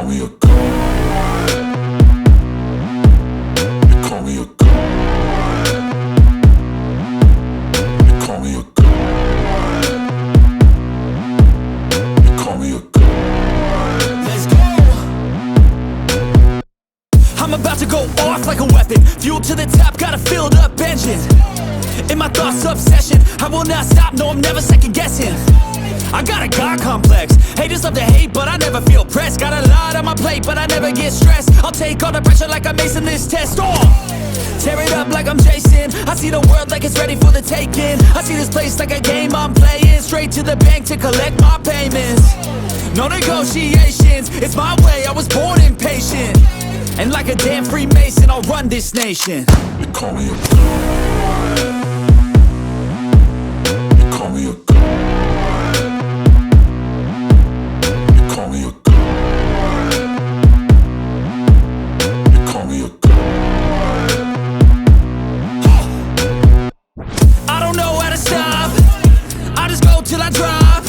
me a god. They call me a god. They call me a god. They call me a god. Let's go. I'm about to go off like a weapon. Fuel to the top, got a filled up engine. In my thoughts, obsession. I will not stop, no, I'm never second guessing. I got a God complex. Haters love to hate, but I never feel pressed. Got a lot on my plate, but I never get stressed. I'll take all the pressure like I'm acing this test. Tear it up like I'm Jason. I see the world like it's ready for the taking. I see this place like a game I'm playing. Straight to the bank to collect my payments. No negotiations, it's my way, I was born impatient. And like a damn Freemason, I'll run this nation. They call me a god. They call me a god. They call me a god. They call me a god. I don't know how to stop. I just go till I drop.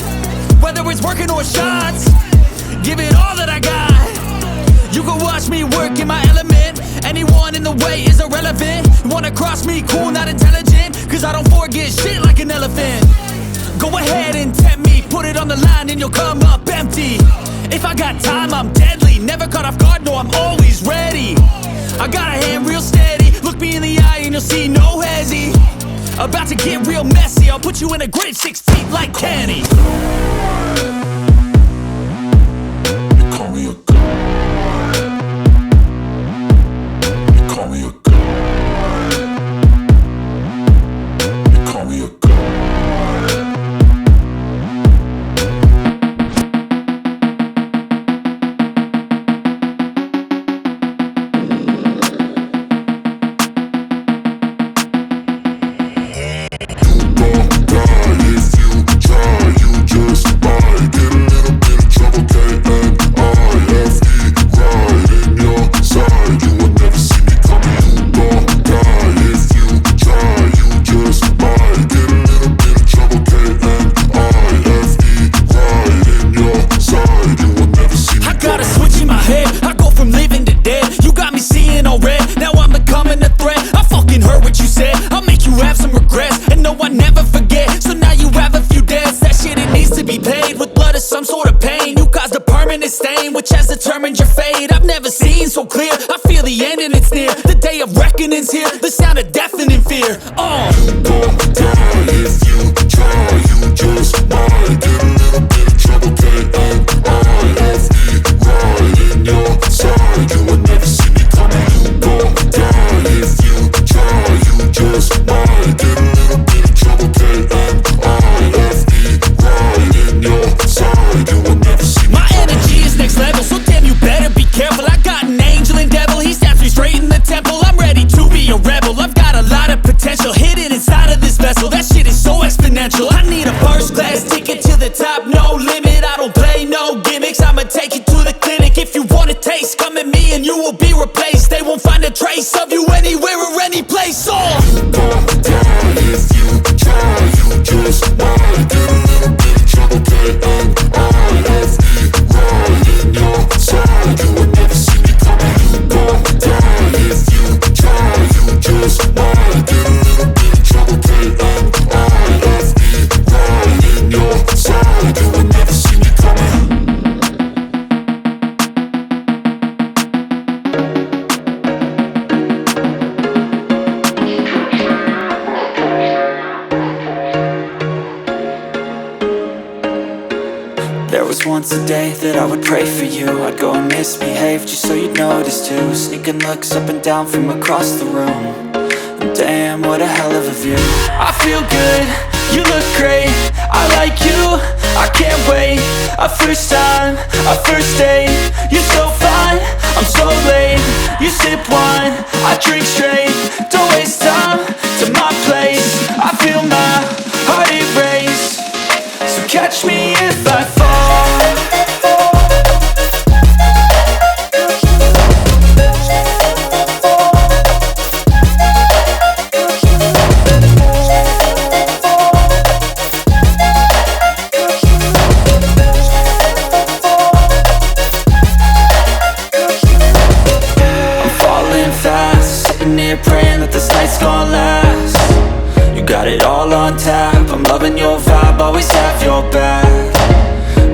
Whether it's working or shots, give it all that I got. You can watch me work in my element. Anyone in the way is irrelevant. You wanna cross me, cool, not intelligent. Cause I don't forget shit like an elephant. Go ahead and tempt me, put it on the line and you'll come up empty. If I got time, I'm deadly. Never caught off guard, no, I'm always ready. I got a hand real steady. Look me in the eye and you'll see no hezzy. About to get real messy. I'll put you in a grave 6 feet like Kenny. They call me a god. They call me a god. They call me a god. Which has determined your fate. I've never seen so clear. I feel the end and it's near. The day of reckoning's here. The sound of deafening fear. You gon' die if you try. You just might get a little bit of trouble. K-N-I-F-E, right in your side. You will never see me coming. You gon' die if you try. You just might get a little bit of trouble. K-N-I-F-E, right in your side. You will never see me. My energy is next level, so damn you better be careful. I got an angel and devil, he stabs me straight in the temple. I'm ready to be a rebel, I've got a lot of potential hidden inside of this vessel. That shit is so exponential. I need a first class ticket to the top, no limit. I don't play no gimmicks, I'ma take you to the clinic. If you want a taste, come at me and you will be replaced. They won't find a trace of you anywhere or any place. You gon' die if you try. You just might get a little bit of trouble. K-N-I-F-E, right in your side. You will never see me coming. You gon' die if you try. You just might get a little bit of trouble. K-N-I-F-E, right in your side. You will never see me coming. There was once a day that I would pray for you. I'd go and misbehave just so you'd notice too. Sneaking looks up and down from across the room. And damn, what a hell of a view. I feel good, you look great, I like you, I can't wait. A first time, a first date. You're so fine, I'm so late. You sip wine, I drink straight. Don't waste time to my place. I feel my heart erase. So catch me if I fall. all on tap. I'm loving your vibe, always have your back.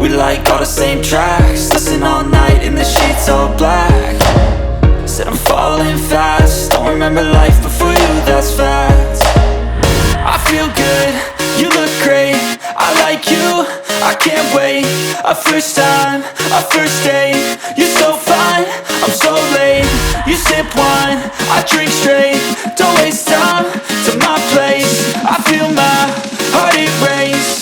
We like all the same tracks, listen all night in the sheets all black. Said I'm falling fast, don't remember life before you, that's fact. I feel good, you look great, I like you, I can't wait. A first time, a first date, you're so fine, I'm so late. You sip wine, I drink straight, don't waste time to my place. I feel my